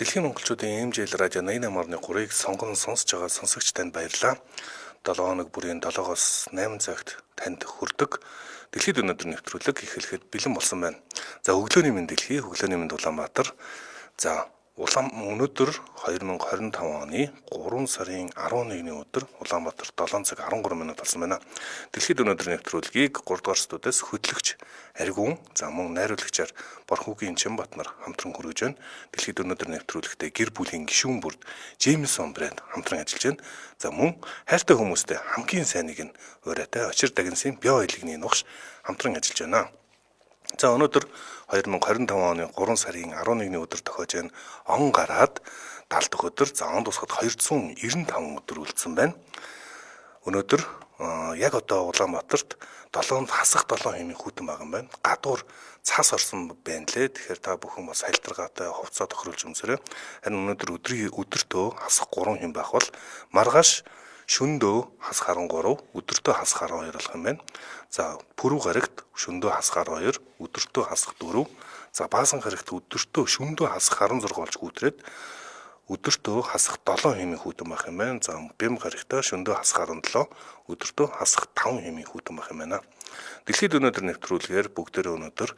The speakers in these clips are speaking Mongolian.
Дэлхийн монголчуудын МЖЛ радио 88.3-ыг сонгон сонсож байгаа сонсогч танд баярлалаа. 7 хоног бүрийн 7-оос 8 цагт танд хүрдэг Дэлхийд өнөөдөр нэвтрүүлэг эхлэхэд бэлэн болсон байна. За өглөөний мэнд Дэлхий, өглөөний мэнд Улаанбаатар. За өнөөдөр 2025 оны 3 сарын 11-ний өдөр Улаанбаатар 7 цаг 13 минут болсон байна. Дэлхийд өнөөдөр нэвтрүүлгийг 3 дугаар студиэс хөтлөгч Аригун, за мөн найруулагчаар Борхуугийн Чимбат нар хамтран хүргэж байна. Дэлхийд өнөөдөр нэвтрүүлэгтээ гэр бүлийн гишүүн бүрд Джеймсон брэнд хамтран ажиллаж байна. За мөн хайртай хүмүүстэй хамгийн сайныг нь урайтай очир дагнсын био хэлэгний нухш хамтран ажиллаж байна. За өнөөдөр 2025 оны 3 сарын 11-ний өдөр тохиож байна. Он гараад 70 дахь өдөр, за он тусахад 295 өдөр үлдсэн байна. Өнөөдөр яг одоо Улаанбаатарт 7 хасах 7 хэмээн хүүтэн байгаа юм байна. Гадуур цас орсон байна лээ. Тэгэхээр та бүхэн бас хайлтгаргаатай хувцас тохируулж өмсөрөө. Харин өнөөдөр өдөртөө хасах 3 хэм байх бол маргааш шөндөө хасах 13, өдөртөө хасах 12 болох юм байна. За пүрэв гарагт шөндөө хасах 12, өдөртөө хасах 4. За баасан гарагт өдөртөө шөндөө хасах 16 болж гүйтрээд өдөртөө хасах 7 хэмээн хүүтэн байх юм байна. За бэм гарагтаа шөндөө хасах 17, өдөртөө хасах 5 хэмээн хүүтэн байх юм байна. Дэлхийд өнөөдөр нэвтрүүлгээр бүгдээрээ өнөөдөр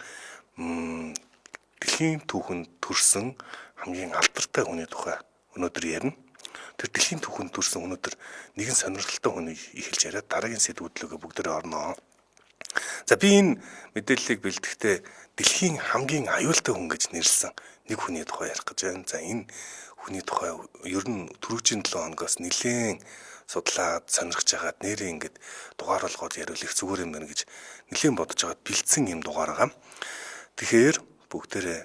дэлхийн түүхэнд төрсэн хамгийн алдартай хүний тухай өнөөдөр ярина. Тэр дэлхийн түүхэнд төрсэн өнөөдөр нэгэн сонирхолтой хүнийг эхэлж яриад дараагийн сэдвүүдлөөгөө бүгдээрээ орноо. За би энэ мэдээллийг бэлтгэхдээ дэлхийн хамгийн аюултай хүн гэж нэрлсэн нэг хүний тухай ярих гэж байна. За энэ хүний тухай ер нь түрүүчийн 7 хоногоос нэлээд судлаад сонирхож байгаад нэрээ ингээд дугаар болгоод ярил их зүгээр юм байна гэж нэлээд бодож байгаад бэлдсэн юм дугаар байгаа. Тэгэхээр бүгдээрээ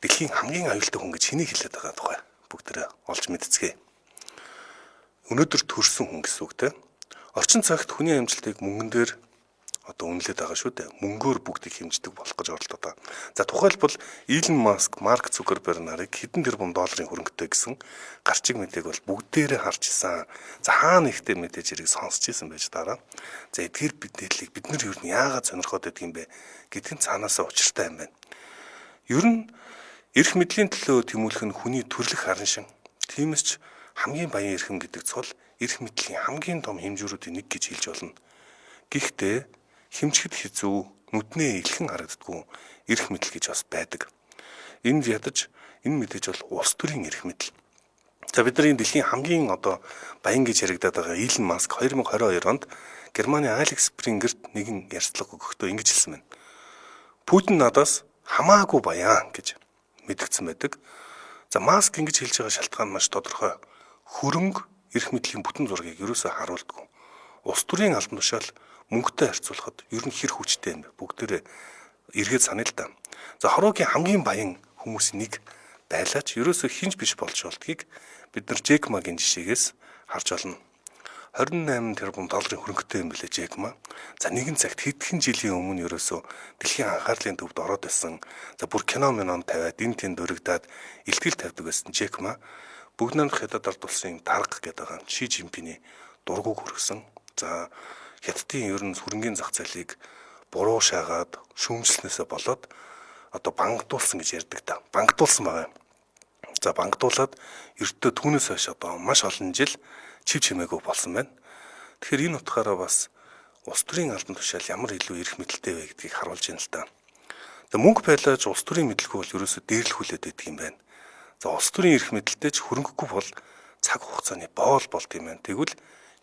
дэлхийн хамгийн аюултай хүн гэж хэнийг хэлээд байгаа тухай бүгдээрээ олж мэдцгээе. Өнөөдөр төрсэн хүн гэсэн үг те. Орчин цагт хүний амжилтыг мөнгөн дээр одоо үнэлээд байгаа шүү дээ. Мөнгөөр бүгдийг хэмждэг болох гэж оролдоод байгаа. За тухайлбал Илон Маск, Марк Цукерберг нарыг хэдэн тэрбум долларын хөрөнгөтэй гэсэн гарчиг мэдээг бол бүгдээрээ харж исэн. За хаана ихтэй мэдээж хэрэг сонсч исэн байж дараа. За эдгээр мэдээллийг бид нар юу нь яагаад сонирхоод байдаг юм бэ гэдг нь цаанаасаа учиртай юм байна. Ер нь эрх мэдлийн төлөө тэмүүлэх нь хүний төрлөх харан шин. Тиймээс ч хамгийн баян эрхэм гэдэг цол эрх мэдлийн хамгийн том хэмжүүрүүдийн нэг гэж хэлж болно. Гэхдээ хэмжихэд хэцүү, нүднээ илхэн харагддаггүй эрх мэдэл гэж бас байдаг. Энд ядаж энэ мэдээж бол улс төрийн эрх мэдэл. За бидний дэлхийн хамгийн одоо баян гэж яригадаад байгаа Илон Маск 2022 онд Германы Алекс Спрингерт нэгэн ярьцлага өгөхдөө ингэж хэлсэн байна. Путин надаас хамаагүй баян гэж мэдгдсэн байдаг. За Маск ингэж хэлж байгаа шалтгаан маш тодорхой. Хөрөнгө эрх мэдлийн бүтэн зургийг ерөөсөө харуулдаг. Улс төрийн албан тушаал мөнгөтэй харьцуулахад ер нь хэр хүчтэй юм бэ? Бүгдээрээ эргээд санаа л да. За хорвоогийн хамгийн баян хүмүүсийн нэг байлаач ерөөсөө хинж биш болж болдгийг бид нар Джек Магийн жишээгээс харж байна. 28 тэрбум долларын хөрөнгөтэй юм билээ Джек Ма. За нэгэн цагт хэдхэн жилийн өмнө ерөөсөө дэлхийн анхаарлын төвд ороод байсан. За бүр кино минон тавиад энэ тэнд өргөдөөд илтгэл тавьдаг байсан Джек Ма. Бүгд найрамдах хятад ард улсын дарга гэдэг байгаа Ши Жинпиний дургуг хүргэсэн. За хятадын ер нь хөрөнгөний зах зээлийг буруу шаагаад шүүмжлснээсээ болоод одоо бангдуулсан гэж ярьдаг та. Бангдуулсан байгаа юм. За бангдуулаад ердөө түүнээс хойш одоо маш олон жил чив чимээгүй болсон байна. Тэгэхээр энэ утгаараа бас улс төрийн албан тушаал ямар илүү эрх мэдэлтэй вэ гэдгийг харуулж байна л та. За мөнгө байлааж улс төрийн мэдлэгүй бол ерөөсөө дээрлэхүүлээд байдаг юм байна. За улс төрийн эрх мэдэлтэй ч хөрөнгөгүй бол цаг хугацааны боол болт юм байна. Тэгвэл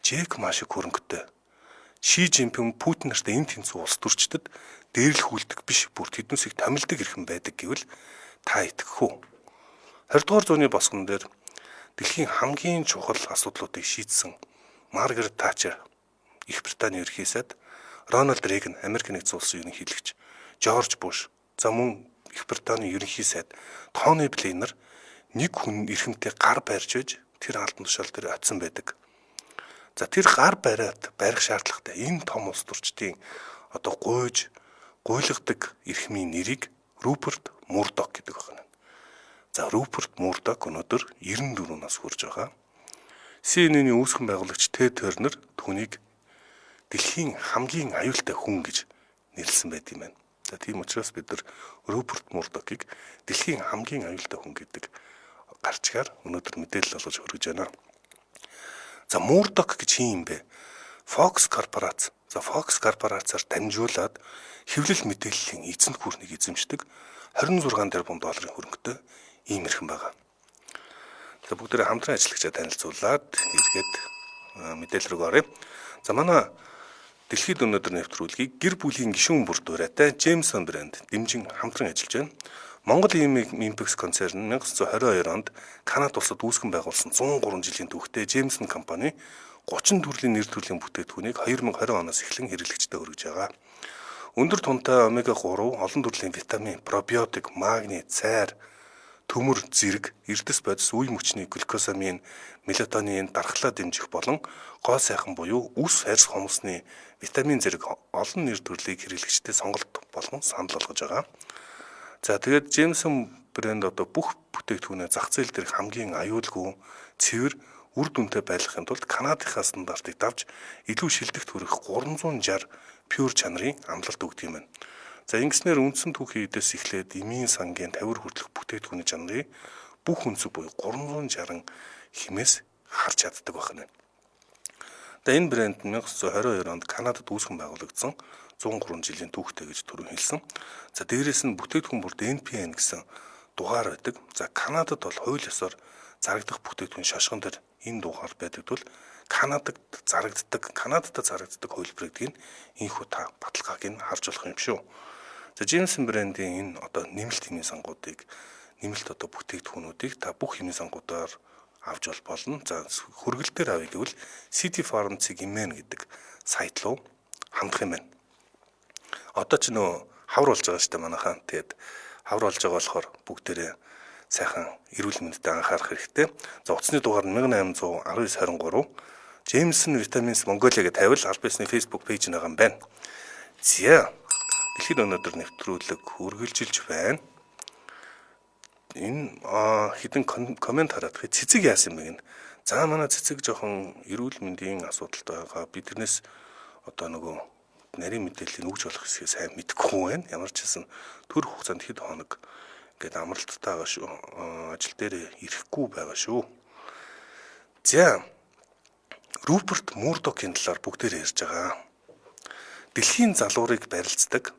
Джек Ма шиг хөрөнгөтэй Ши Жинпин Путин нартай энэ тэнцүү улс төрчдөд дээрлэхүүлдэг биш бүр тэднүүсийг томилдог эрхэм байдаг гэвэл та итгэх үү? 20 дугаар зууны босгон дээр дэлхийн хамгийн чухал асуудлуудыг шийдсэн Маргарет Тачер, Их Британий ерөнхий сайд, Рональд Рейган, Америк нэгдсэн улсын ерөнхийлөгч, Жорж Буш, за мөн Их Британий ерөнхий сайд Тони Блэйр нар нэг хүн эрхэмтэй гар барьж байж тэр албан тушаал дээр очисон байдаг. За тэр гар бариад барих шаардлагатай энэ том улс төрчдийн одоо гуйлгадаг эрхмийн нэрийг Руперт Мурдок гэдэг байна. За Руперт Мурдок өнөөдөр 94 нас хүрж байгаа. CNN-ийн үүсгэн байгуулагч Тэд Тернер түүнийг дэлхийн хамгийн аюултай хүн гэж нэрлсэн байт юм байна. За тийм учраас бид нар Руперт Мурдокийг дэлхийн хамгийн аюултай хүн гэдэг гарчгаар өнөөдөр мэдээлэл олгож хүргэж байна. За Murdoch гэж хин юм бэ? Fox корпорац. За Fox корпорацаар дамжуулаад хэвлэл мэдээллийн эзэнт гүрнийг эзэмшдэг 26 тэрбум долларын хөрөнгөтэй ийм эрхэм байгаа. За бүгдээ хамтран ажиллагчаа танилцуулаад эргээд мэдээлэл рүү оръё. За манай дэлхийд өнөөдөр нэвтрүүлгийг гэр бүлийн гишүүн бүр дураатай Jameson брэнд дэмжин хамтран ажиллаж байна. Монгол Impex концерн 1922 онд Канада улсад үүсгэн байгуулсан 103 жилийн түүхтэй Jameson компани 30 төрлийн нэр төрлийн бүтээгдэхүүнийг 2020 оноос эхлэн хэрэглэгчдэд хүргэж байгаа. Өндөр тунтай омега 3, олон төрлийн витамин, пробиотик, магний, цайр, төмөр, зэрэг, эрдэс бодис, үе мөчний глюкозамин, мелатонин дархлаа дэмжих болон гоо сайхан буюу үс арьс хомсны витамин зэрэг олон нэр төрлийг хэрэглэгчдэд сонголт болгон санал болгож байгаа. За тэгээд Jameson брэнд бүх бүтээгдэхүүнээ зах зээл дээр хамгийн аюулгүй, цэвэр, үр дүнтэй байлгахын тулд Канадынхаа стандартыг давж илүү шилдэгт хүрэх 360 pure чанарын амлалт өгдөг юм байна. За ингэснээр үндсэн түүхийн эдээс эхлээд эмийн сангийн 50 хүртэлх бүтээгдэхүүний чанарыг бүх үнцэг буюу 360 хэмээс харж чаддаг байна. Тэгээ энэ брэнд нь 1922 онд Канадад үүсгэн байгуулагдсан 103 жилийн түүхтэй гэж түрүү хэлсэн. За дээрээс нь бүтээгдэхүүн бүрд NPN гэсэн дугаар байдаг. За Канадад бол хууль ёсоор зарагдах бүтээгдэхүүн шашган дээр энэ дугаар байдаг тул Канадад зарагддаг хөлбөрийг энэхүү та баталгааг нь харж болох юм шүү. За Jameson брэндийн энэ нэмэлт хэмнэн сангуудыг бүтээгдэхүүнүүдийг та бүх хэмнэн сангуудаар авч болно. За хөргөл дээр авъя гэвэл City Pharmacy Gmail гэдэг сайт руу хандах юм байна. Одоо ч нөө хавар болж байгаа шүү дээ манайхаа. Тэгээд хавар болж байгаа болохоор бүгдээрээ сайхан эрүүл мэндэд анхаарах хэрэгтэй. За утасны дугаар нь 181923 Jameson Vitamins Mongolia гэж тавил аль бисны Facebook пэйж нэг юм байна. За дэлхийд өнөөдөр нэвтрүүлэг үргэлжилж байна. Энэ хідэн комент хараад цэцэг яасан юм бэ? За манай цэцэг жоохон эрүүл мэндийн асуудалтай байгаа. Би тэрнээс нөгөө нарийн мэдээллийг өгж болох хэсгийг сайн мэдэхгүй байна. Ямар ч хэсэн төр хугацаанд хэд хоног ингээд амралттай байгаа шүү. Ажил дээр ирэхгүй байгаа шүү. За Rupert Murdoch-ийн талаар бүгдээр ярьж байгаа. Дэлхийн залуурыг барилцдаг,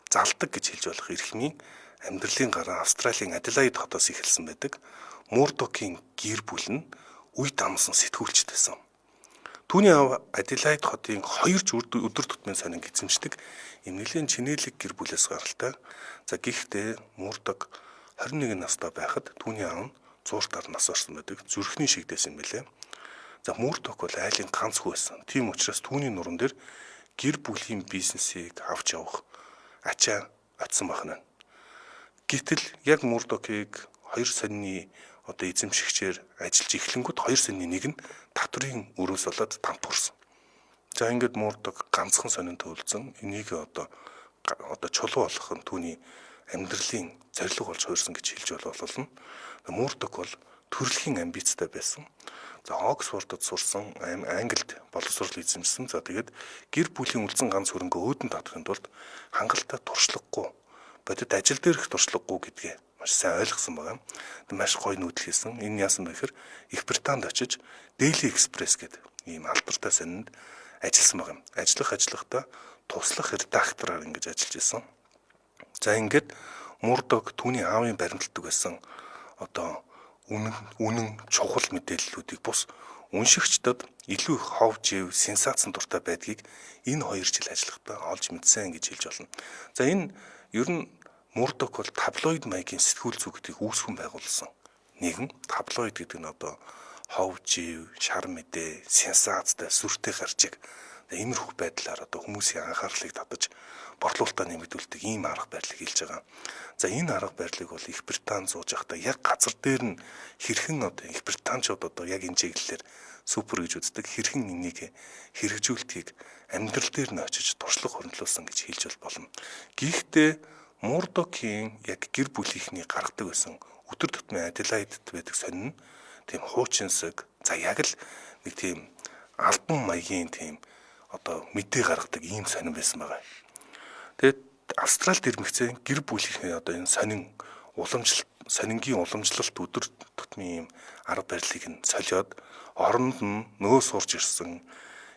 залдаг гэж хэлж болох эрхмийн амьдралын гараа Австралийн Аделаид хотоос эхэлсэн байдаг. Murdoch-ийн гэр бүл нь үе дамсан сэтгүүлчд байсан. Түүний аав Аделаид хотын 2 өдөр тутмын сонин эзэмшдэг юм нэлийн чинэлэг гэр бүлээс гаралтай. За гэхдээ Murdoch 21 настай байхад түүний аав нь зууртаар нас орсон байдаг. Зүрхний шигдсэн юм билээ. За Murdoch бол айлын ганц хүү байсан. Тийм учраас түүний нуруунд дээр гэр бүлийн бизнесийг авч явах ачаа очсон байна. Гэтэл яг Murdoch-ыг 2 сонины эзэмшигчээр ажиллаж эхлэнгүүт 2 сонины нэг нь татврын өрөөс болоод тампуурсан. За ингээд Murdoch ганцхан сонин төлөвлөсөн. Энийг чулуу болгох нь түүний амьдралын зорилго болж хуурсан гэж хэлж болно. Murdoch бол төрөлхийн амбицтай байсан. За Оксфордод сурсан, Англид боловсрол эзэмшсэн. За тэгээд гэр бүлийн үлдсэн ганц хөрөнгөө өөдөн татахын тулд хангалттай туршлагагүй, бодит ажил дээрх туршлагагүй гэдгээ маш сайн ойлгосон байгаа. Маш гоё нүүдэл хийсэн. Энэ яасан бэ гэхээр Их Британд очиж Daily Express гэдэг ийм алдартай сонинд ажилласан байгаа. Ажиллахдаа туслах редактораар ингэж ажиллаж исэн. За ингээд Murdoch түүний аавын баримталдаг байсан үнэн чухал мэдээллүүдийг бус уншигчдад илүү их хов жив сенсацийн дуртай байдгийг энэ 2 жил ажиллахдаа олж мэдсэн гэж хэлж болно. За энэ ер нь Murdoch бол таблоид маягийн сэтгүүл зүгтийг үүсгэн байгуулсан. Нэгэн таблоид гэдэг нь хов жив, шар мэдээ, сенсацтай, сүртэй гарчиг иймэрхүү байдлаар хүмүүсийн анхаарлыг татаж борлуулалтаа нэмэгдүүлдэг ийм арга барилыг хэлж байгаа. За энэ арга барилыг бол Их Британь сууж байхдаа яг газар дээр нь хэрхэн Их Британчууд яг энэ чиглэлээр супер гэж үздэг хэрхэн энийг хэрэгжүүлтгийг амьдрал дээр нь очиж туршлага хөрөнгөлүүлсэн гэж хэлж болно. Гэхдээ Murdoch-ийн яг гэр бүлийнхний гаргадаг байсан өдөр тутмын Аделаидд байдаг сонин тийм хуучинсаг за яг л нэг тийм альбом маягийн тийм мэдээ гаргадаг ийм сонин байсан байгаа. Тэгээд Австралид ирмэгцэн гэр бүлийнхний энэ сонин сонингийн уламжлалт өдөр тутмын ийм арга барилыг нь солиод оронд нь нөө сурж ирсэн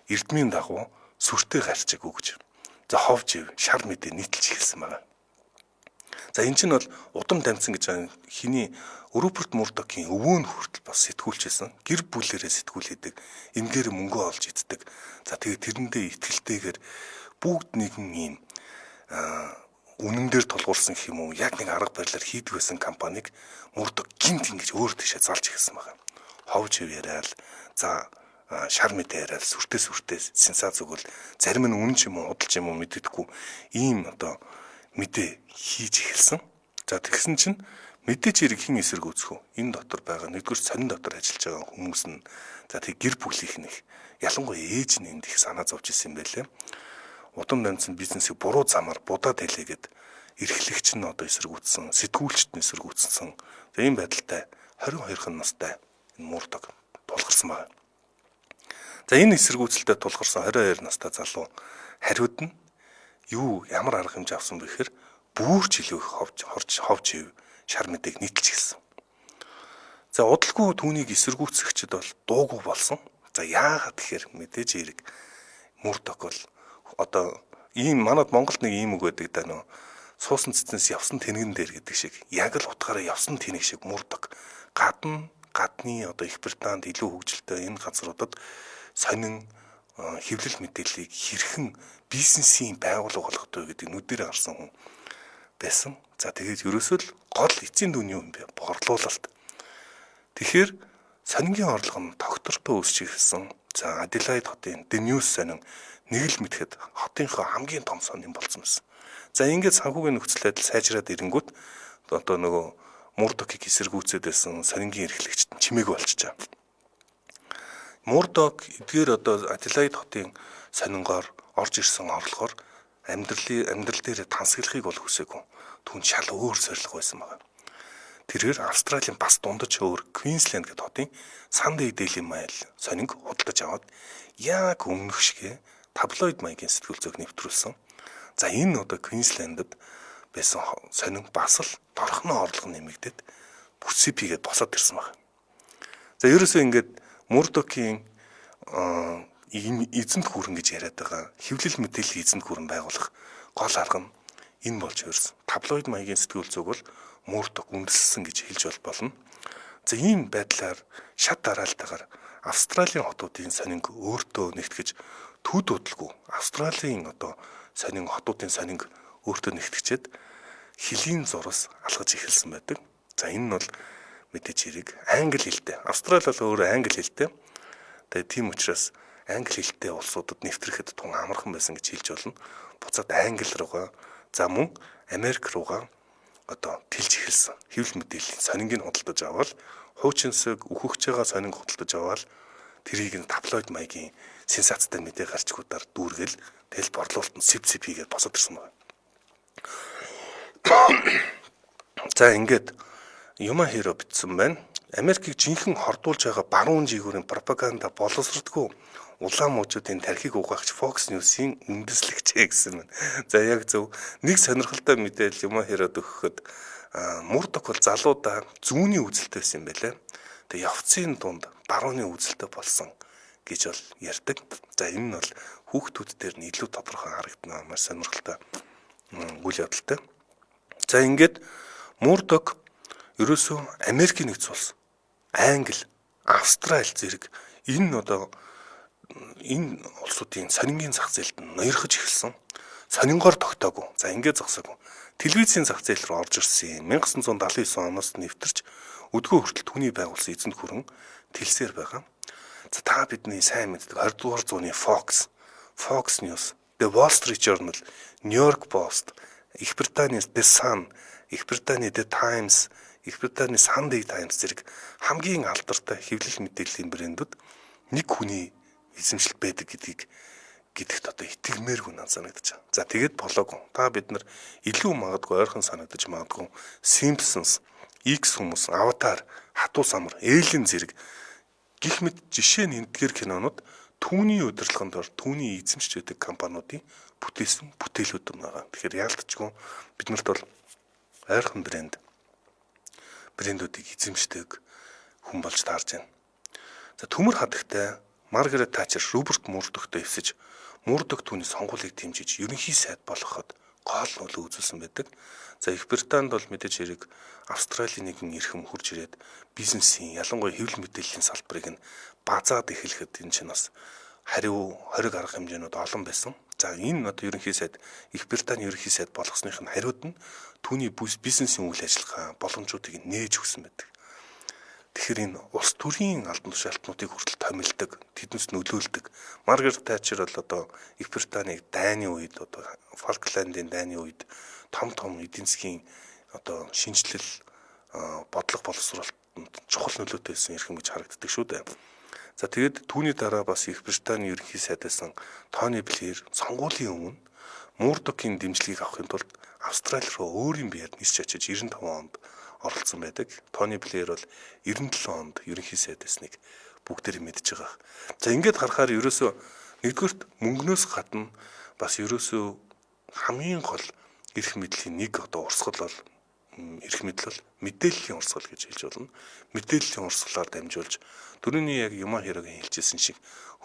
эрдмийн дагуу сүртэй гарчиг өгж за ховж шар мэдээ нийтэлж эхэлсэн байна. За энэ чинь бол удам дамжсан гэж байгаа хиний Руперт Мурдокийн өвөө нь хүртэл бас сэтгүүлчсэн гэр бүлээрээ сэтгүүлээдэг энгээр мөнгө олж иддэг. За тэгээд тэрэндээ итгэлтэйгээр бүгд нэгэн ийм үнэн дээр тулгуурсан гэх юм уу яг нэг арга барилаар хийдэг байсан компанийг Мурдок гинт ингэж өөр тийшээ залж эхэлсэн байна. Ховж яриад за шар мэдээ яриад сүртэй сенсац өгөл зарим нь үнэн ч юм уу удалж юм уу мэддэггүй ийм одоо мэдээ хийж эхэлсэн. За тэгсэн чинь мэдээч хэрэг хин эсрэг үүсэх үү? Энэ дотор байгаа нэгдүгээр сонин дотор ажиллаж байгаа хүмүүс нь за тэг гэр бүлийнх нь их ялангуяа ээж нь энд их санаа зовж исэн юм байлээ. Удам дамжсан бизнесийг буруу замаар будаад хэлээгээд эрхлэгч нь одоо эсэргүүцсэн, сэтгүүлчт нь эсэргүүцсэн. За ийм байдалтай 22 настай энэ Мурдок тулгарсан байна. За энэ эсэргүүцэлтэд тулгарсан 22 настай залуу хариуд нь ямар арга хэмжээ авсан бэ гэхээр бүрч илүү их ховж шар мэдээг нийтэлж эхэлсэн. За удалгүй түүнийг эсэргүүцэгчд бол дуугүй болсон. За яагаад тэгэхээр мэдээж хэрэг Мурдок бол одоо ийм манад Монголд нэг ийм үг байдаг даа нөө суусан цэцнээс явсан тэнгэн дээр гэдэг шиг яг л утгаараа явсан тэнэг шиг Мурдок гадны одоо Их Британд илүү хөгжилтэй энэ газруудад сонин хэвлэл мэдээллийг хэрхэн бизнесийн байгууллага болгох вэ гэдэг нүдээр харсан хүн байсан. За тэгээд ерөөсөө л гол эцсийн дүн юм бэ? Борлуулалт. Тэгэхээр сонингийн орлого нь тогтвортой өсч ирсэн. За Аделаид хотын The News сонин нэг л мэтгэхэд хотынхоо хамгийн том сонин болсон байсан. За ингээд санхүүгийн нөхцөл байдал сайжраад ирэнгүүт одоо нөгөө Мурдокийг эсэргүүцээд байсан сонингийн эрхлэгчд чимээг болчихжээ. Мурдок эдгээр одоо Аделаид хотын сонингоор орж ирсэн орлогоор амьдрал дээр тансаглахыг бол хүсээгүй. Түүн шал өөр зорилго байсан байна. Тэрээр Австралийн бас дундаж өөр Queensland гэдэг хотын Sunday Daily Mail сонинг худалдаж аваад яг өмнөх шигэ таблоид маягийн сэтгүүл зүйг нэвтрүүлсэн. За энэ одоо Queensland-д байсан сонин бас л торхны орлого нэмэгдээд бүсэпигээд босоод ирсэн байна. За ерөөсөө ингээд Мурдокийн эзэнт хүрэн гэж яриад байгаа хэвлэл мэдээллийн эзэнт хүрэн байгуулах гол арга нь энэ болж ирсэн. Таблоид маягийн сэтгүүл зүг бол Мурдок үндэслсэн гэж хэлж болно. За ийм байдлаар шат дараалтайгаар Австралийн хотуудын сонинг өөртөө нэгтгэж төд удалгүй Австралийн одоо хотуудын сонинг өөртөө нэгтгэжээд хилийн зурас алгаж эхэлсэн байдаг. За энэ нь бол мэдээж хэрэг англи хэлтэй. Австрали бол өөрөө англи хэлтэй. Тэгээд тийм учраас англи хэлтэй улсуудад нэвтрэхэд тун амархан байсан гэж хэлж болно. Буцаад англи руугаа за мөн Америк руугаа одоо тэлж эхэлсэн. Хэвлэл мэдээллийн сонингийг худалдаж аваад хуучинсаг өөхөгч байгаа сонинг худалдаж аваад тэрийг нь таблоид маягийн сенсацтай мэдээ гарчгуудаар дүүргэл тэл борлуулалт нь сэв хийгээд босоод ирсэн байна. За ингээд Юма Хиро бичсэн байна. Америкийг жинхэнэ хордуулж байгаа баруун жигүүрийн пропаганда боловсродгүй улаан мужуудын тархийг угаагч Fox News-ийн үндэслэгчээ гэсэн байна. За яг зөв нэг сонирхолтой мэдээлэл Юма Хирод өгөхөд Мурдок бол залуудаа зүүнний үзэлтэй байсан юм байлаа. Тэгээ явцын дунд барууны үзэлтэй болсон гэж бол ярьдаг. За энэ нь бол хүүхдүүд дээр нь илүү тодорхой харагдана маш сонирхолтой үйл явдалтай. За ингээд Мурдок ерөөсөө Америкийн нэгдсэн улс, Англи, Австрали зэрэг энэ улсуудын сонингийн зах зээлд нь ноёрхож эхэлсэн. Сонингоор тогтоогүй. За ингээд зогсоогүй. Телевизийн зах зээл рүү орж ирсэн. 1979 оноос нэвтэрч өдгөө хүртэл түүний байгуулсан эзэнт хүрэн тэлсээр байгаа. За та бидний сайн мэддэг 20 дугаар зууны Fox News, The Wall Street Journal, New York Post, Их Британий The Sun, Их Британий The Times, Их Британий Sunday Times зэрэг хамгийн алдартай хэвлэл мэдээллийн брэндүүд нэг хүний эзэмшилт байдаг гэдэгт одоо итгэмээргүй надад санагдаж байна. За тэгэд болоогүй. Та бид нар илүү магадгүй ойрхон санагдаж магадгүй Simpsons, X хүмүүс, Avatar, Хатуу самар, Alien зэрэг гих мэт жишээ нь эдгээр кинонууд түүний удирдлаганд ор түүний эзэмшиж байдаг компаниудын бүтээсэн бүтээлүүд юм байгаа. Тэгэхээр яалтчгүй биднэрт бол ойрхон брэнд брэндүүдийг эзэмшдэг хүн болж таарж байна. За төмөр хадагтай Маргарет Тачер Роберт Мурдогтой эвсэж Мурдог түүний сонгуулийг дэмжиж ерөнхий сайд болгоход гол нөлөө үзүүлсэн байдаг. За Их Британд бол мэдээж хэрэг Австралийн нэгэн эрхэм хурж ирээд бизнесийн ялангуяа хэвлэл мэдээллийн салбарыг нь базаад эхлэхэд энэ чинь бас хариу хориг арга хэмжээнүүд олон байсан. За энэ одоо ерөнхий сайд Их Британий ерөнхий сайд болгосных нь хариуд нь түүний бизнесийн үйл ажиллагаа боломжуудыг нээж өгсөн байдаг. Тэгэхээр энэ улс төрийн албан тушаалтнуудыг хүртэл томилдог, тэднээс нөлөөлдөг. Маргарет Тачер бол одоо Их Британыг дайны үед одоо Фолкландын дайны үед том эдийн засгийн одоо шинжилэл бодлого боловсруулалтанд чухал нөлөөтэй байсан эрхэм гэж харагддаг шүү дээ. За тэгээд түүний дараа бас Их Британий ерөнхий сайд байсан Тони Блэр сонгуулийн өмнө Мурдогийн дэмжлэгийг авахын тулд Австрали руу өөрийн биеэр нисч очиж 95 онд оролцсон байдаг. Тони Блэр бол 97 онд ерөнхий сайд байсныг бүгдээр мэдж байгаа. За ингээд харахаар ерөөсөө нэгдүгürt мөнгнөөс гадна бас ерөөсөө хамгийн гол эрх мэдлийн нэг одоо урсгал бол эрх мэдэл бол мэдээллийн урсгал гэж хэлж болно. Мэдээллийн урсгалаар дамжуулж дөрөвний яг юм хэрэг хэлжсэн шиг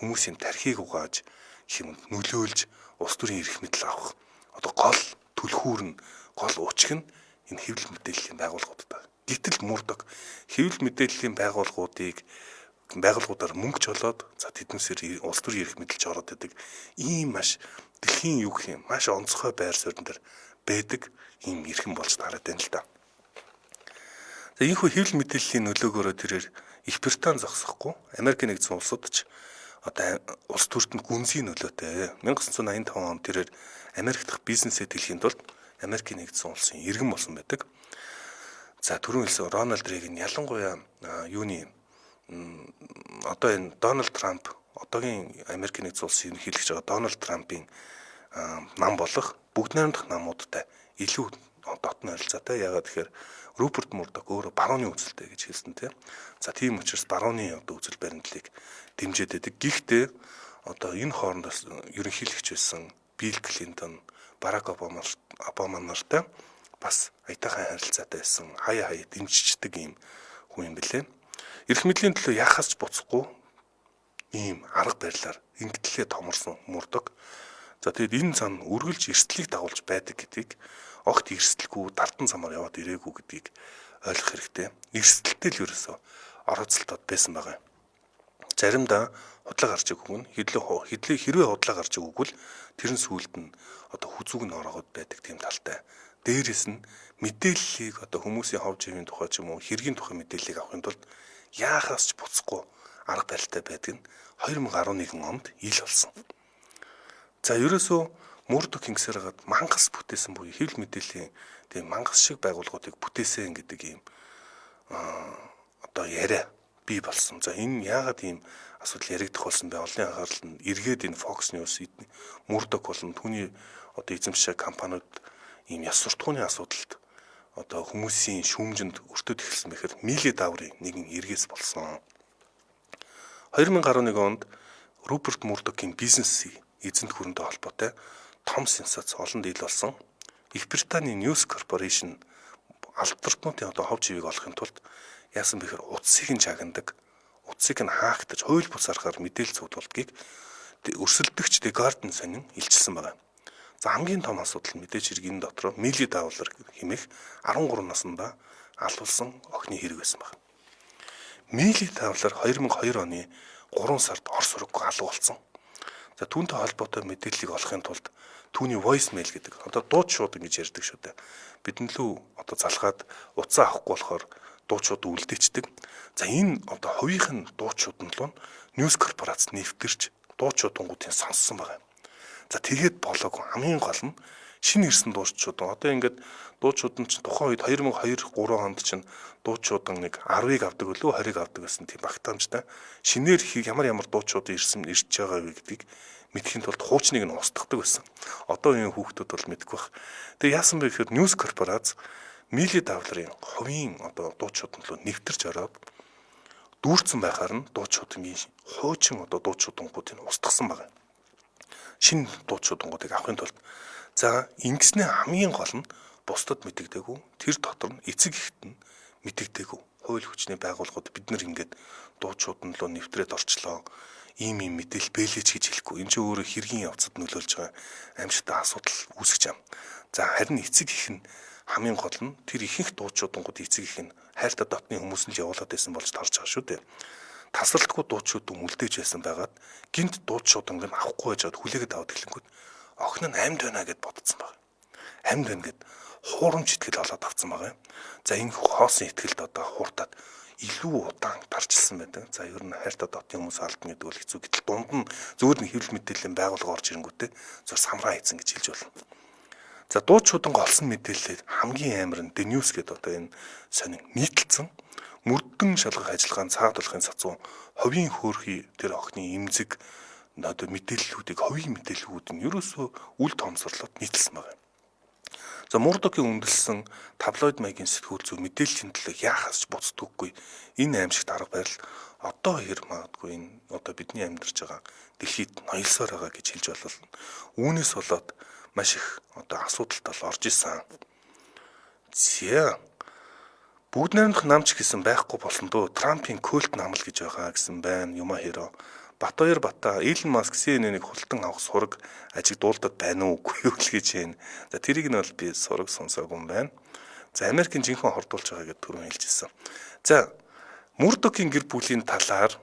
хүмүүсийн тархийг угааж хэмэнд нөлөөлж улс төрийн эрх мэдэл авах одоо гол түлхүүр нь гол учиг нь энэ хэвлэл мэдээллийн байгууллагуудад. Гэтэл Мурдог хэвлэл мэдээллийн байгууллагуудаар мөнгө жолоод за тэднээсээр улс төрийн эрх мэдэлж ороод идэг ийм маш дэлхийн юу гэх юм маш онцгой байр суурин дээр байдаг ийм эрхэм болж таарад байна л да. За ийхүү хэвлэл мэдээллийн нөлөөгөөрөө тэрээр Их Британь зогсохгүй Америк нэгдсэн улсууд ч одоо улс төртөнд гүнзгий нөлөөтэй. 1985 онд тэрээр Америк дахь бизнесээ дэлхийн тулд Америк нэгдсэн улсын иргэн болсон байдаг. За түрүүн хэлсэн Рональд Рейган ялангуяа одоо энэ Дональд Трамп одоогийн Америк нэгдсэн улсын ерөнхийлөгч байгаа Дональд Трампын нам болох бүгд найрамдах намуудтай илүү дотны харилцаатай. Яагаад тэгэхээр Роберт Мурдог өөрөө барууны үзэлтэй гэж хэлсэн тийм. За тийм учраас барууны одоо үзэл баримтлалыг дэмжиж байдаг. Гэхдээ одоо энэ хоорондоос ерөнхийлөгч байсан Билл Клинтон, Барак Обама нартай бас аятайхан харилцаатай байсан. Хаяа дэмжиждэг ийм хүн юм бэлээ. Эрх мэдлийн төлөө яхаас ч буцахгүй ийм арга барилаар ингэтлээ томорсон Мурдог. За тэгэд энэ зам үргэлж эрсдлийг дагуулж байдаг гэдгийг огт эрсдэлгүй дардан замаар яваад ирээгүй гэдгийг ойлгох хэрэгтэй. Эрсдэлтэй л ерөөсөө орооцолтод байсан байгаа юм. Заримдаа худлаа гарч өгөх нь хэрвээ худлаа гарч өгвөл тэрэн сүүлд нь одоо хүзүүг нь ороогод байдаг тийм талтай. Дээрээс нь мэдээллийг одоо хүмүүсийн хов живийн тухай ч юм уу хэргийн тухай мэдээллийг авахын тулд яахаас ч буцахгүй арга барилтай байдаг нь 2011 онд ил болсон. За ерөөсөө Мурдог ингэсээр мангас бүтээсэн буюу хэвлэл мэдээллийн тийм мангас шиг байгууллагуудыг бүтээсэн гэдэг ийм одоо яриа бий болсон. За энэ яагаад ийм асуудал яригдах болсон бэ? Олонний анхаарал нь эргээд энэ Fox News Мурдог болон түүний одоо эзэмших компаниуд ийм яс суртахууны асуудалд одоо хүмүүсийн шүүмжинд өртөд эхэлсэн бэхээр Мили Даврын нэгэн эргээс болсон. 2011 онд Роберт Мурдогийн бизнесийн эзэнт гүрэнтэй холбоотой том сенсац олон дийл болсон. Их Британий News Corporation алдарнуудын одоо хов живийг олохын тулд яасан бэхээр утсыг нь чагнадаг, утсыг нь хаагдаж хууль бус аргаар мэдээлэл цуглуулдгийг өрсөлдөгч The Guardian сонин илчилсэн байна. За хамгийн том асуудал нь мэдээж хэрэг энэ дотор Мили Давлар хэмээх 13 наснда алуулсан охины хэрэг байсан байна. Мили Давлар 2002 оны 3 сард Орос руу алуулсан. За түүнтэй холбоотой мэдээллийг олохын тулд түүний voicemail гэдэг одоо дууд шууд ингэж ярьдаг шүү дээ. Бидэн лүү одоо залгаад утсаа авахгүй болохоор дууд шууд үлдээчдэг. За энэ одоо хувийнх нь дууд шууд нь л News корпорац нэвтэрч дууд шуудангуудыг сонссон байгаа юм. За тэгээд болоог хамгийн гол нь шинэ ирсэн дуучид одоо ингээд дуучид нь чинь тухайн үед 2002-3 онд чинь дуучиудан нэг 10-ыг авдаг өлөө 20-ыг авдаг гэсэн тийм багтаамжтай шинээр ямар дуучид ирж байгаа вэ гэдгийг мэдхийн тулд хуучныг нь устгадаг байсан. Одоо энэ хүүхдүүд бол мэдгүй байх. Тэгээ яасан бэ гэхээр News корпорац Мили Давларын хувийн одоо дуучид нь нэвтэрч ороод дүүрсэн байхаар нь дуучидын хуучин одоо дуучидангуудыг устгасан байна. Шинэ дуучидангуудыг авахын тулд за ингэснээ хамгийн гол нь бусдад мэдэгдээгүй тэр дотор нь эцэг ихт нь мэдэгдээгүй. Хууль хүчний байгууллагууд бид нар ингээд дуучуудын руу нэвтрээд орчлоо. Ийм мэдээлэл бэлээж гэж хэлэхгүй. Энэ чинь өөрөө хэргийн явцад нөлөөлж байгаа аимшигтай асуудал үүсгэж байна. За харин эцэг их нь хамгийн гол нь тэр ихэнх дуучуудангууд эцэг их нь хайртай дотны хүмүүс нь л явуулаад байсан болж тарж байгаа шүү дээ. Тасралтгүй дуучууд үлдээж байсан байгаад гинт дуучууд ингээд авахгүй байжгаад хүлээгээд аваад эхлэнгүүт охин нь амьд байна гэд бодсон баг. Амьд байна гэд хуурамч итгэл олоод авсан байгаа юм. За энэ хоосон итгэлд одоо хууртаад илүү удаан дарчилсан байдаг. За ер нь хайртай дотны хүмүүс алдна гэдэг бол хэцүү. Гэтэл дунд нь зөвхөн хэвлэл мэдээллийн байгууллага орж ирэнгүүтээ зөв самраа хийцэн гэж хэлж болно. За дуучууданга олсон мэдээлэл хамгийн амар нь The News гэдэг одоо энэ сонин нийтлэлцэн мөрдөн шалгах ажиллагаанд цаадуулахын сацуу ховийн хөөрхий тэр охины эмзэг одоо мэдээллүүдийг ховийн мэдээллүүд нь ерөөсөө үл тоомсорлоод нийтэлсэн байна. За Мурдокийн үндэслэн таблоид маягийн сэтгүүл зүй мэдээллийн төлөө яахаас ч буцдаггүй. Энэ аимшигт арга барил одоо хэр магадгүй энэ одоо бидний амьдарч байгаа дэлхийд ноёлсоор байгаа гэж хэлж болно. Үүнээс болоод маш их одоо асуудалд бол орж исэн. Бүгд найрамдах намч гэсэн байхгүй болсон дөө. Трампын культ намл гэж байгаа гэсэн байна. Юма хэро. Батбаяр Бата, Илон Маск CNN-ийг хултан авах сураг ажиг дуулдаад байна уу үгүй юу л гэж байна. За тэрийг нь бол би сураг сонсоогүй юм байна. За Америкийн жинхэнэ хордуулж байгаа гэдээ түрүүн хэлжсэн. За Мурдокийн гэр бүлийн талаар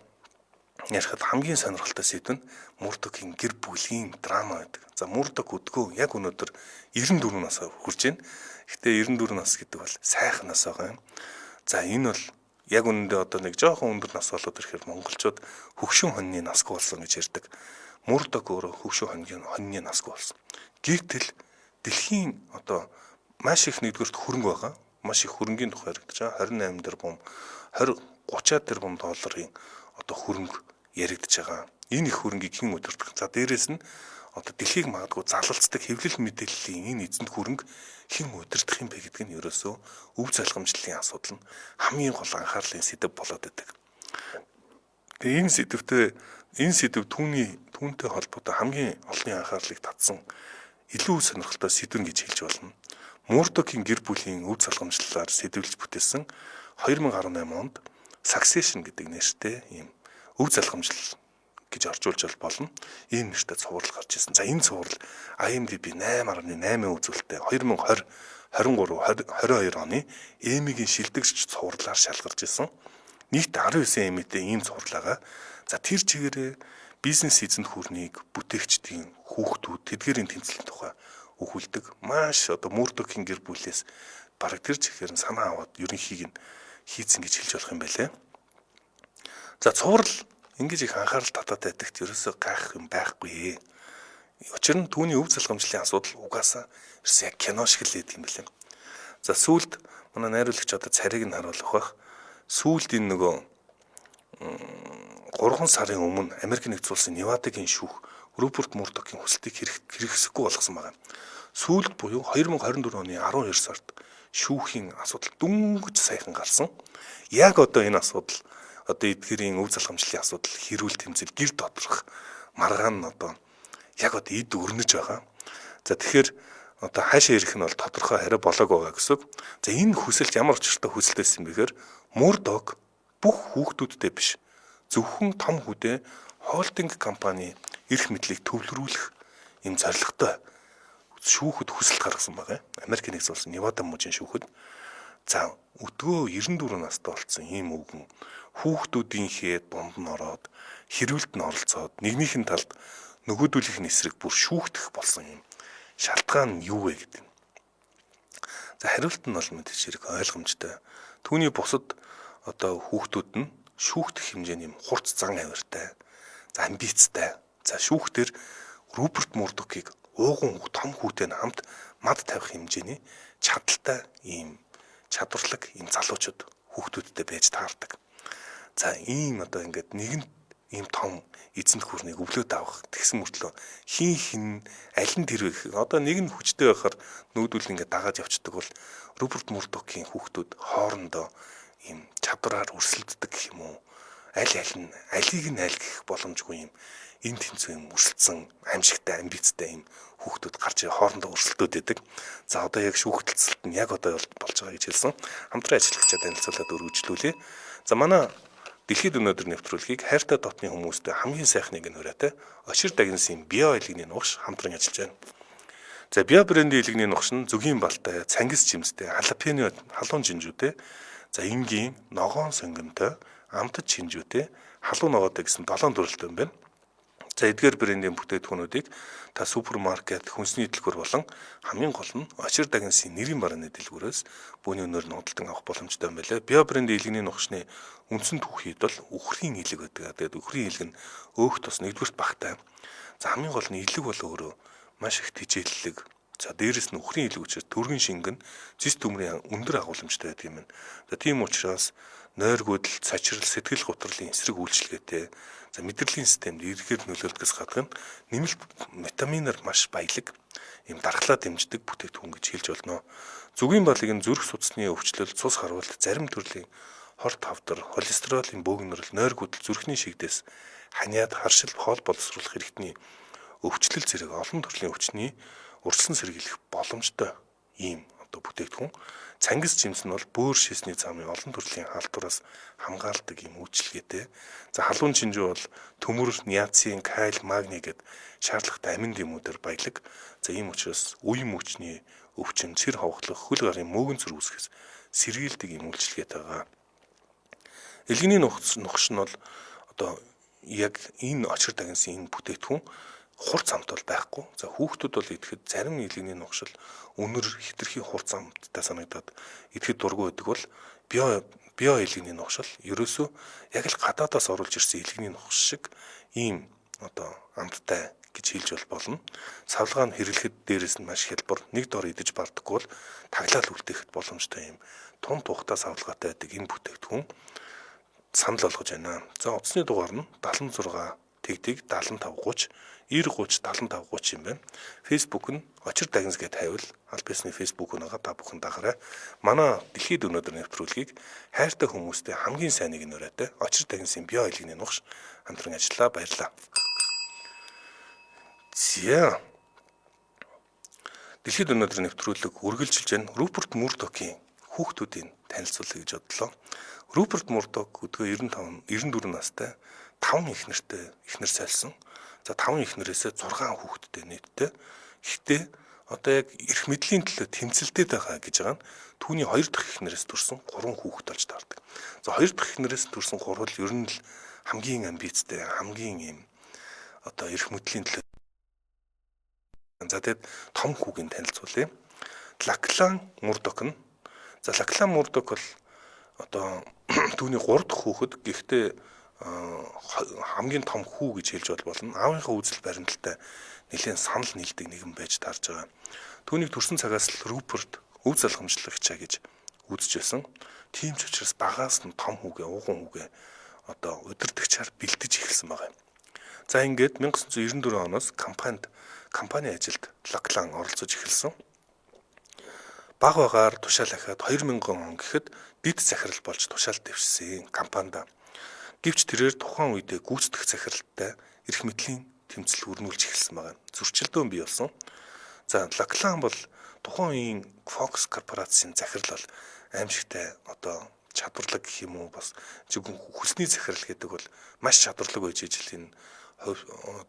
ярихад хамгийн сонирхолтой сэдв нь Мурдокийн гэр бүлийн драма байдаг. За Мурдок өдгөө яг өнөөдөр 94 насаар хүрч байна. Гэхдээ 94 нас гэдэг бол сайхан нас байгаа юм. За энэ бол яг үнэндээ одоо нэг жоохон өндөр нас болоод ирэхээр монголчууд хөгшин хоньны насгүй болсон гэж ярьдаг. Мурдок өөрөө хөгшин хоньны насгүй болсон. Гэвтэл дэлхийн одоо маш их нэгдүгürt хөрөнгө байгаа. Маш их хөрөнгийн тухай яригдаж байгаа. 28 тэрбум 30 тэрбум долларын одоо хөрөнгө яригдаж байгаа. Энэ их хөрөнгийг хэн удирдах? За дээрэс нь одоо дэлхийг магадгүй залалцдаг хэвлэл мэдээллийн энэ эзэнт хөрөнгө хэн удирдах юм бэ гэдг нь ерөөсөө өв залхамжлалын асуудал нь хамгийн гол анхаарлын сэдэв болоод байдаг. Тэгээ энэ сэдэв түүнтэй холбоотой хамгийн олонний анхаарлыг татсан илүү сонирхолтой сэдэв гэж хэлж болно. Мурдокийн гэр бүлийн өв залхамжлалаар сэдэвлж бүтээсэн 2018 онд Succession гэдэг нэртэй ийм өв залхамжлал гэж орчуулж болно. Ийм нэртэй цуврал гарч ирсэн. За энэ цуврал IMDb 8.8 үзүүлэлттэй 2023-22 оны Эмигийн шилдэгч цувралаар шалгарч ирсэн. Нийт 19 Эмитэй ийм цувралаа. За тэр чигээрээ бизнес эзэнт хүрнийг бүтээгчдийн хүүхдүүд тэдгэрийн тэмцлийн тухай өгүүлдэг. Маш одоо Мурдокийн гэр бүлээс бараг тэр чигээр нь санаа аваад ерөнхийг нь хийцэн гэж хэлж болох юм байлээ. За цуврал ингэж их анхаарал татаад байдагт ерөөсөө гайх юм байхгүй. Учир нь түүний өв залхамжлалын асуудал угаасаа ерөөсөө яг кино шиг л байдаг юм байна. За сүүлд манай найруулагч одоо царийг нь харуулах байх. Сүүлд энэ нөгөө 3 сарын өмнө Америк нэгдсэн улсын Невадагийн шүүх Руперт Мурдокийн хүслийг хэрэгсэхгүй болгосон байна. Сүүлд буюу 2024 оны 12 сард шүүхийн асуудал дүнгэж саяхан гарсан. Яг одоо энэ асуудал одоо эдгэрийн өв залхамжлалын асуудал хэрүүл тэмцэл гэр доторх маргаан нь одоо яг одоо эд өрнөж байгаа. За тэгэхээр одоо хаашаа ирэх нь бол тодорхой хариу болоогүй байгаа гэсэн. За энэ хүсэлт ямар учиртай хүсэлт байсан бэхээр Мурдок бүх хүүхдүүдтэй биш зөвхөн том хүдэ холдинг компани эрх мэдлийг төвлөрүүлэх юм зорилготой шүүхэд хүсэлт гаргасан байгаа. Америк нэгдсэн улсын Невада мужийн шүүхэд. За өдгөө 94 настай болсон ийм өвгөн хүүхдүүдийнхээ дунд нь ороод хэрүүлд нь оролцоод нэгнийхэн талд нөгөөдүүлэх эсрэг бүр шүүхтэх болсон юм шалтгаан нь юу вэ гэдэг. За хариулт нь бол мэдээж хэрэг ойлгомжтой. Түүний бусад одоо хүүхдүүд нь шүүхтэх хэмжээний хурц зан авиртай, амбицтай. За шүүхтэр Руперт Мурдокийг ууган том хүүтэй хамт мад тавих хэмжээний чадaltaй ийм чадварлаг ийм залуучууд хүүхдүүдтэй байж таардаг. За ийм одоо ингээд нэгэн ийм том эзэнт хүрнийг өвлөөд авах тэгсэн мөртлөө хин аль нь тэр одоо нэг нь хүчтэй байхаар нүүдүүл ингээд дагаад явцдаг бол Руперт Мурдокийн хүүхдүүд хоорондоо ийм чадвараар өрсөлддөг гэх юм уу? Алийг нь аль гэх боломжгүй юм энэ тэнцүү юм өрсөлдсөн аимшигтай амбицтай юм хүүхдүүд гарч хоорондоо өрсөлдөд байдаг. За одоо яг шүүхтэлцэлт нь яг одоо болж байгаа гэж хэлсэн. Хамтран ажиллагчаа танилцуулаад өргөжлүүлье. За манай Дэлхийд өнөөдөр нэвтрүүлгийг хайртай дотны хүмүүстэй хамгийн сайхныг нь хүрээтэй Очир Дагинсын био илгэний нугш хамтран ажиллаж байна. За био брендийн илгэний нугш нь зүгийн балтай, цангис жимстэй, халапеньо халуун жинжүүтэй, за энгийн, ногоон сонгомтой, амтд шинжүүтэй, халуун ногоотой гэсэн 7 төрөлтэй юм байна. За эдгээр брендийн бүтээгдэхүүнүүдийг та супермаркет, хүнсний дэлгүүр болон хамгийн гол нь Очир Дагинсын нэрийн барааны дэлгүүрээс бүүний өнөр нодолтон авах боломжтой юм байлаа. Био брендийн илгэний нугшны үндсэн түүхийд бол үхрийн илэг байдаг. Тэгээд үхрийн илэг нь өөх тус нэгдүгürt багтай. За хамгийн гол нь илэг бол өөрөө маш их тижээллэг. За дээрэс нь үхрийн илэг учраас төргөн шингэн зис төмрийн өндөр агуулмжтай байдаг юм байна. За тийм учраас нойргүйдэл, цочрол, сэтгэл гутралын эсрэг үйлчилгээтэй, за мэдрэлийн системд эргээр нөлөөлдгөөс гадна нэмэлт витаминаар маш баялаг юм дархлаа дэмждэг бүтээгдэхүүн гэж хэлж болно. Зүгийн балыг нь зүрх судасны өвчлөл, цус харвал, зарим төрлийн хорт хавдар, холестеролын бөөгнөрөл, нойргүйдэл, зүрхний шигдээс ханиад, харшил, хоол боловсруулах хэрэгтний өвчлөл зэрэг олон төрлийн өвчний урьдчилан сэргийлэх боломжтой ийм одоо бүтээгдэхүүн. Цангис жимс нь бол бөөр шисний замын олон төрлийн халдвараас хамгаалдаг юм үйлчилгээтэй. За халуун шинжүү бол төмөр, ниацин, калий, магний гэд шаардлагатай амин дэмүүдээр баялаг. За ийм учраас үе мөчний өвчин, цэр ховхлох, хөл гарын мөөгөн цэр үүсгэс сэргийлдэг юм үйлчилгээтэй байгаа. Илгэний нугш нь бол одоо яг энэ Очир Дагинсын энэ бүтээгдэхүүн хурц амт бол байхгүй. За хүүхдүүд бол идэхэд зарим илгэний нугшил өнөр хитрхи хурц амттай санагдаад идэхэд дургүй байдаг бол био илгэний нугшил ерөөсөө яг л гадаадаас оруулж ирсэн илгэний нугш шиг ийм одоо амттай гэж хэлж болно. Савлгаа нь хэрэглэхэд дээрээс нь маш хялбар, нэг дор идэж бардаггүй бол таглал үлдээхэд боломжтой юм тун тухтай савлгаатай байдаг энэ бүтээгдэхүүн санал болгож байна. За утасны дугаар нь 76 тэгтэг 7530 9030 7530 юм байна. Facebook нь Очир Дагинс гэж тавил аль бисны Facebook нэгээ та бүхэн дагаарай. Манай Дэлхийд өнөөдөр нэвтрүүлгийг хайртай хүмүүстэй хамгийн сайныг нь өрөөтэй Очир Дагинсын био илгэний нугш хамтран ажиллаа. Баярлалаа. Зя. Дэлхийд өнөөдөр нэвтрүүлэг үргэлжилж байна. Руперт Мурдокийн хүүхдүүдийн танилцуулъя гэж бодлоо. Руперт Мурдок өдгөө 94 настай 5 эхнэр сольсон. За 5 эхнэрээсээ 6 хүүхэдтэй нийтдээ. Гэхдээ одоо яг эрх мэдлийн төлөө тэмцэлдээд байгаа гэж байгаа нь түүний 2 дахь эхнэрээс төрсэн 3 хүүхэд болж таардаг. За 2 дахь эхнэрээс төрсэн 3 л ер нь л хамгийн амбицтай, хамгийн юм одоо эрх мэдлийн төлөө. За тэгэд том хүүгийн танилцуулъя. Лаклан Мурдок нь. За Лаклан Мурдок бол одоо түүний 3 дахь хүүхэд гэхдээ хамгийн том хүү гэж хэлж болно. Аавынхаа үзэл баримталтай нэлээд санал нийлдэг нэгэн байж таарж байгаа. Түүнийг төрсэн цагаас л Руперт өв залгамжлагчаа гэж үзэж байсан. Тийм ч учраас багаас нь том хүүгээ, ууган хүүгээ одоо удирдагчаар бэлдэж эхэлсэн байгаа юм. За ингээд 1994 оноос компани ажилд Лаклан оролцож эхэлсэн. Баг багаар тушаал ахаад 2000 он гэхэд дид захирал болж тушаал дэвшсэн компанид. Гэвч тэрээр тухайн үедээ гүйцэтгэх захиралтай эрх мэдлийн тэмцэл өрнүүлж эхэлсэн байгаа. Зөрчилдөөн бий болсон. За Лаклан бол тухайн үеийн Fox корпорацийн захирал бол аимшигтай одоо чадварлаг гэх юм уу бас зөвхөн хүлсний захирал гэдэг бол маш чадварлаг байж ижил энэ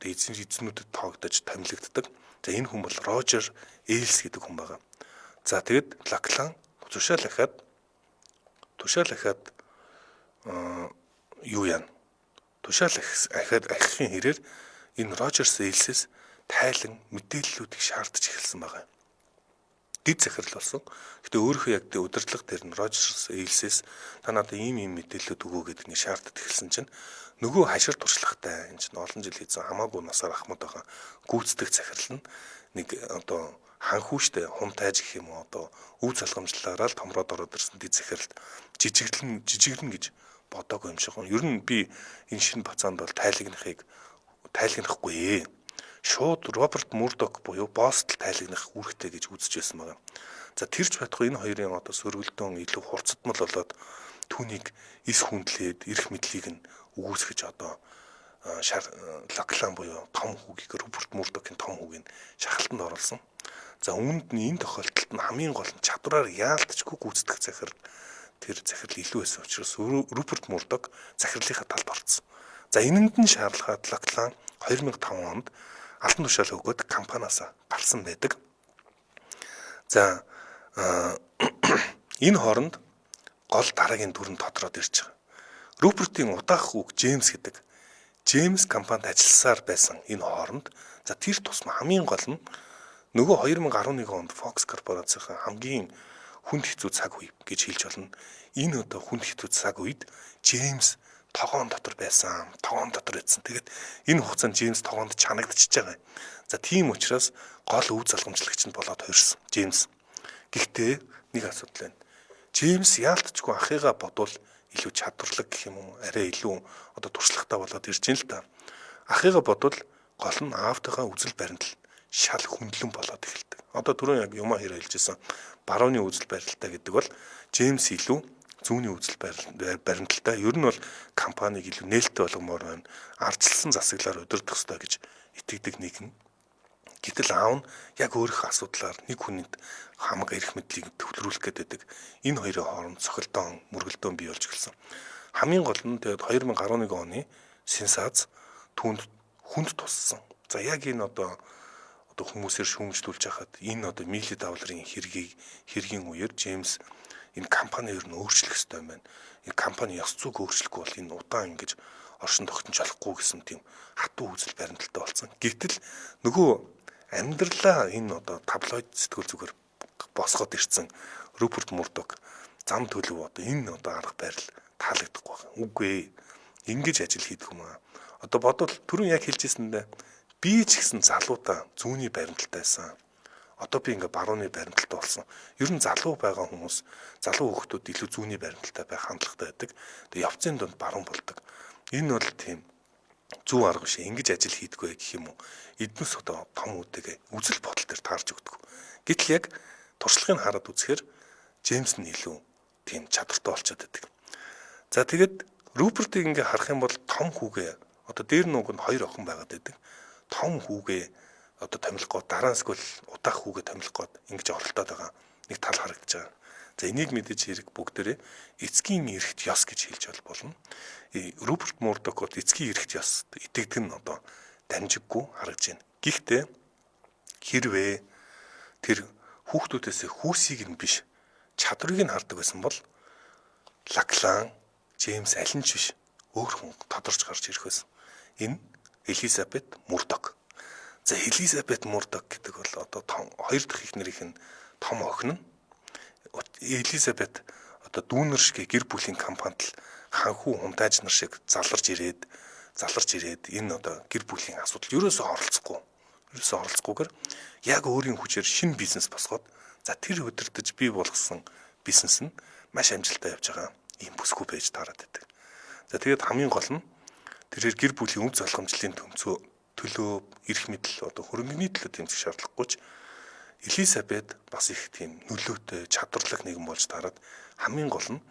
эзэнүүдэд тоогдож томилогддог. За энэ хүн бол Рожер Эйлс гэдэг хүн байгаа. За тэгэд Лаклан тушаал ахаад юу яана? Тушаал ахихын хэрээр энэ Рожерс Эйлсээс тайлан мэдээллүүдийг шаардаж эхэлсэн байгаа. Дид захирал болсон. Гэтэ өөрийнхөө яг удирдлага дээр нь Рожерс Эйлсээс та надад ийм мэдээллүүд өгөө гэдэг нь шаардаж эхэлсэн чинь нөгөө хашир туршлагатай энэ чинь олон жил хийсэн хамаагүй насаар ахмад байгаа гүйцэтгэх захирал нь нэг одоо ханхүүштэй хум тайж гэх юм уу одоо өв залгамжлаараа л томроод ороод ирсэн дид захиралд жижигэрнэ гэж бодоагүй юм шиг байна. Ер нь би энэ шинэ бацаанд бол тайлагнахгүй. Шууд Роберт Мурдок буюу Бостл тайлагнах үүрэгтэй гэж үзэж байсан байна. За тэрч байтугай энэ хоёрын одоо сөргөлдөөн илүү хурцдмал болоод түүнийг эс хүндлээд эрх мэдлийг нь өгөөсгөж одоо Лаклан буюу том хүүгийг Руперт Мурдокийн том хүүгийг шахалтанд оруулсан. За үүнд нь энэ тохиолдолд нь хамгийн гол нь чадвараар яалтчгүй гүйцэтгэх захирал тэр захирал илүү байсан учраас Руперт Мурдок захирлынхаа талд орсон. За энэнд нь шаардлагаад Лаклан 2005 онд албан тушаал өгөөд компаниас гарсан байдаг. За энэ хооронд гол дараагийн дүр нь тодроод ирж байгаа. Рупертийн удаах хүүг Джеймс гэдэг Джеймс компанид ажилласаар байсан энэ хооронд за тэр тусмаа хамгийн гол нь нөгөө 2011 онд Fox корпорацийн хамгийн хүнд хэцүү цаг үе гэж хэлж болно. Энэ одоо хүнд хэцүү цаг үед Джеймс тогоон дотор байсан. Тогоон дотор байсан. Тэгээд энэ хугацаанд Джеймс тогоонд чанагдчихж байгаа. За тийм учраас гол өв залгамжлагч нь болоод хувирсан Джеймс. Гэхдээ нэг асуудал байна. Джеймс яалтчгүй ахыгаа бодвол илүү чадварлаг гэх юм уу, арай илүү одоо туршлагатай болоод ирж байна л да. Ахыгаа бодвол гол нь аавтайгаа үзэл баримтал шал хөндлөн болоод эхэлдэг. Одоо түрүүн яг юмаа хэрэг хэлжсэн барууны үзэл баримталтай гэдэг бол Джеймс илүү зүүнний үзэл баримталтай. Ер нь бол компаниг илүү нээлттэй болгомоор байна. Ардчилсан засаглаар удирдах ёстой гэж итгэдэг нэгэн. Гэтэл аав нь яг өөрийнхөө асуудлаар нэг хүнд хамаг эрх мэдлийг төвлөрүүлэх гэдэг энэ хоёрын хооронд цохилтон мөргөлдөөн бий болж эхэлсэн. Хамгийн гол нь тэгээд 2011 оны сенсац түүнд хүнд туссан. За яг энэ одоо хүмүүсээр шүүмжлүүлж хахад энэ одоо $1 миллион хэргийн үеэр Джеймс энэ компани ер нь өөрчлөх ёстой юм байна. Энэ компани ёс зүйг өөрчлөхгүй бол энэ удаан ингэж оршин тогтнож болохгүй гэсэн тийм хатуу үзэл баримталтай болсон. Гэтэл нөгөө амьдралаа энэ одоо таблоид сэтгүүл зүгээр босгоод ирсэн Руперт Мурдок зам төлөв одоо энэ одоо арга барил таалагдахгүй байна. Үгүй ээ. Ингэж ажил хийдэг юм аа. Одоо бодвол түрүүн яг хэлжсэндээ би ч гэсэн залуудаа зүүнний баримталтайсан. Одоо би ингээ барууны баримталтай болсон. Ер нь залуу байгаа хүмүүс, залуу хүүхдүүд илүү зүүнний баримталтай байх хандлагатай байдаг. Тэгээ явцын донд баруун болдог. Энэ бол тийм зөв арга биш. Ингэж ажил хийдэггүй гэх юм уу. Эднэс одоо том үдэгээ үзэл бодол төр таарч өгдөг. Гэтэл яг туршлагыг хараад үзэхээр Джеймс нь илүү тийм чадвартай болчиход байдаг. За тэгээд Рупертийг ингээ харах юм бол том хүүгээ одоо дээр нүг нь 2 охин байгаад байдаг. Том хүүгээ одоо томилох гоо дараа нь эсвэл удаах хүүгээ томилох гоо ингэж оролдоод байгаа нэг тал харагдаж байгаа. За энийг мэдээж хэрэг бүгдээрээ эцгийн эрхт ёс гэж хэлж болно. Руперт Мурдокод эцгийн эрхт ёс итгэдэг нь одоо дамжиггүй харагдаж байна. Гэхдээ хэрвээ тэр хүүхдүүдээс хүүсийг нь биш чадварыг нь хардаг байсан бол Лаклан Джеймс аль нь ч биш өөр хүн тодорч гарч ирэх байсан. Энэ Элизабет Мурдок. За Элизабет Мурдок гэдэг бол одоо хоёр дахь их нэрийнх нь том охин нь. Элизабет одоо дүүнер шиг гэр бүлийн компанид л ханхүү хунтайж нар шиг заларч ирээд энэ одоо гэр бүлийн асуудал ерөөсөө оролцохгүйгээр яг өөрийн хүчээр шинэ бизнес босгоод за тэр өдөртөж бий болгосон бизнес нь маш амжилттай явж байгаа ийм бүсгүй байж таарад байдаг. За тэгээд хамгийн гол нь тэрээр гэр бүлийн өв залхамжлалын төлөө эрх мэдэл одоо хөрөнгөний төлөө тэмцэх шаардлагагүй ч Элизабет бас их тийм нөлөөтэй чадварлаг нэгэн болж таарад хамгийн гол нь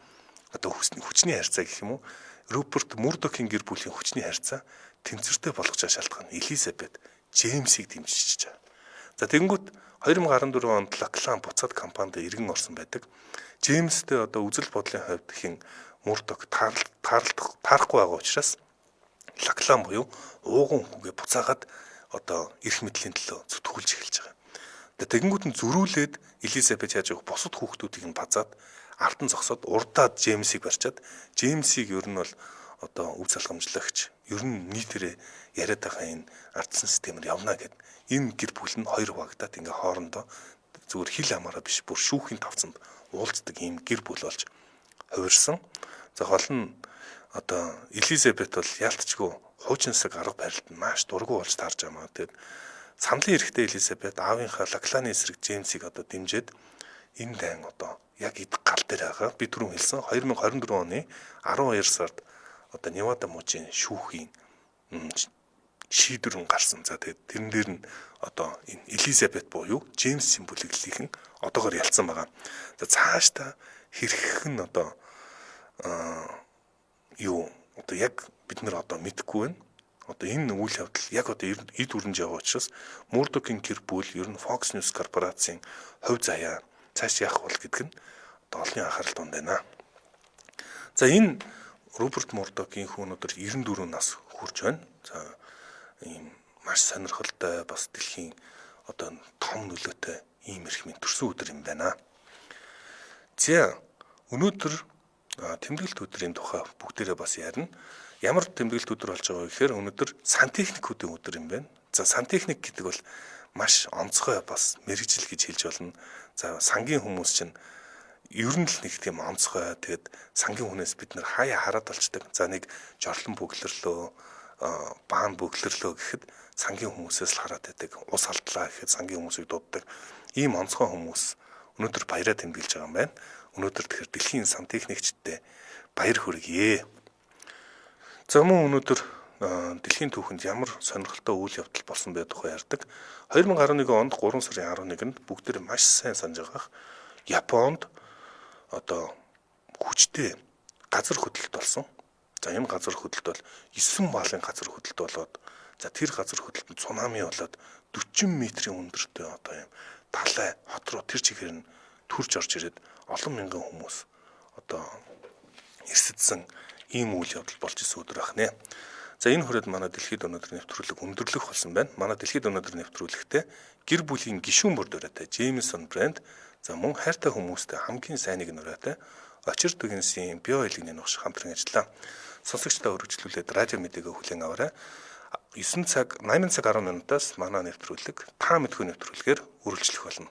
одоо хүчний харьцаа гэх юм уу Руперт Мурдокийн гэр бүлийн хүчний харьцаа тэнцвэртэй болгож шалтгаан Элизабет Джеймсийг дэмжиж байгаа. За тэгэнгүүт 2014 онд Лаклан буцаад компанид иргэн орсон байдаг. Джеймстэй одоо үзэл бодлын хувьд хин Мурдок таарахгүй байгаа учраас Лаклан буюу ууган хүүгээ буцаагаад одоо эрх мэдлийн төлөө зүтгүүлж эхэлж байгаа. Тэгэнгүүт нь зөрүүлээд Элизабет яаж явах бусад хүүхдүүдийг нь базаад ард нь зогсоод урдаад Джеймсийг барьчаад Джеймсийг ер нь бол одоо өв залгамжлагч ер нь нийтээрээ яриад байгаа энэ ардсан системээр явна гэд энэ гэр бүл нь хоёр хуваагдаад ингээ хоорондоо зүгээр хил амаараа биш бүр шүүхийн тавцанд уулздаг ийм гэр бүл болж хувирсан. За гол нь одоо Элизабет бол яалтчгүй хуучинсаг арга барилд нь маш дургүй болж таарж байгаа. Тэгээд саналын эрэхтэй Элизабет аавынхаа Лакланы эсрэг Джеймсийг одоо дэмжиж энэ дан одоо яг идэх гал дээр байгаа. Би түрүүн хэлсэн 2024 оны 12 сард одоо Невада мужийн шүүхийн шийдвэр гарсан. За тэгээд тэрэн дээр нь одоо энэ Элизабет буюу Джеймсийн бүлэглэлийнхэн одоогоор ялцсан байгаа. За цаашдаа хэрэг нь одоо юу одоо яг бид нар одоо мэдэхгүй байна. одоо энэ үйл явдал яг одоо эд үрнж яваа учраас Мурдокийн гэр бүл ер нь Fox News корпорацийн хувь заяа цааш яах бол гэдэг нь одоо олонний анхаарал тунд байна. За энэ Роберт Мурдокийн хүн өнөөдөр 94 нас хүрч байна. За ийм маш сонирхолтой бас дэлхийн одоо том нөлөөтэй ийм эрхмийн төрсөн өдөр юм байна. За өнөөдөр тэмдэглэлт өдрийн тухай бүгдээрээ бас ярина. Ямар тэмдэглэлт өдөр болж байгаа вэ гэхээр өнөөдөр сантехникүүдийн өдөр юм байна. За сантехник гэдэг бол маш онцгой бас мэргэжил гэж хэлж болно. За сангийн хүмүүс чинь ер нь л нэг тийм онцгой. Тэгээд сангийн хүнээс бид нар хаяа хараад болчдаг. За нэг жорлон бөглөрлөө, баан бөглөрлөө гэхэд сангийн хүмүүсээс л хараад байдаг. Ус алдлаа гэхэд сангийн хүмүүсийг дууддаг. Ийм онцгой хүмүүс өнөөдөр баяраа тэмдэглэж байгаа юм байна. Өнөөдөр тэгэхээр дэлхийн сантехникчдтэй баяр хүргье. За мөн өнөөдөр дэлхийн түүхэнд ямар сонирхолтой үйл явдал болсон бай тухай ярьдаг. 2011 онд 3 сарын 11-нд бүгдээр маш сайн санаж байгаа. Японд одоо хүчтэй газар хөдлөлт болсон. За энэ газар хөдлөлт бол 9 балын газар хөдлөлт болоод за тэр газар хөдлөлтөнд цунами болоод 40 метрийн өндөртэй одоо юм далай хот руу тэр чигээр нь төрж орж ирээд олон мянган хүмүүс одоо эрсдсэн ийм үйл явдал болж исэн өдөр байна. За энэ хүрээд манай дэлхийд өнөөдөр нэвтрүүлэг өндөрлөх болсон байна. Манай дэлхийд өнөөдөр нэвтрүүлэгтээ гэр бүлийн гишүүн бүр дөрөөтэй Jameson брэнд за мөн хайртай хүмүүстэй хамгийн сайныг нураатай Очир дүгнсийн био хэлгийн нухш хамтран ажиллаа. Сонсогчдоо өргөжлүүлээд радио мэдээгээ хүлээн аваарай. 8 цаг 10 минутаас манай нэвтрүүлэг та мэдхүй нэвтрүүлгээр үргэлжлэх болно.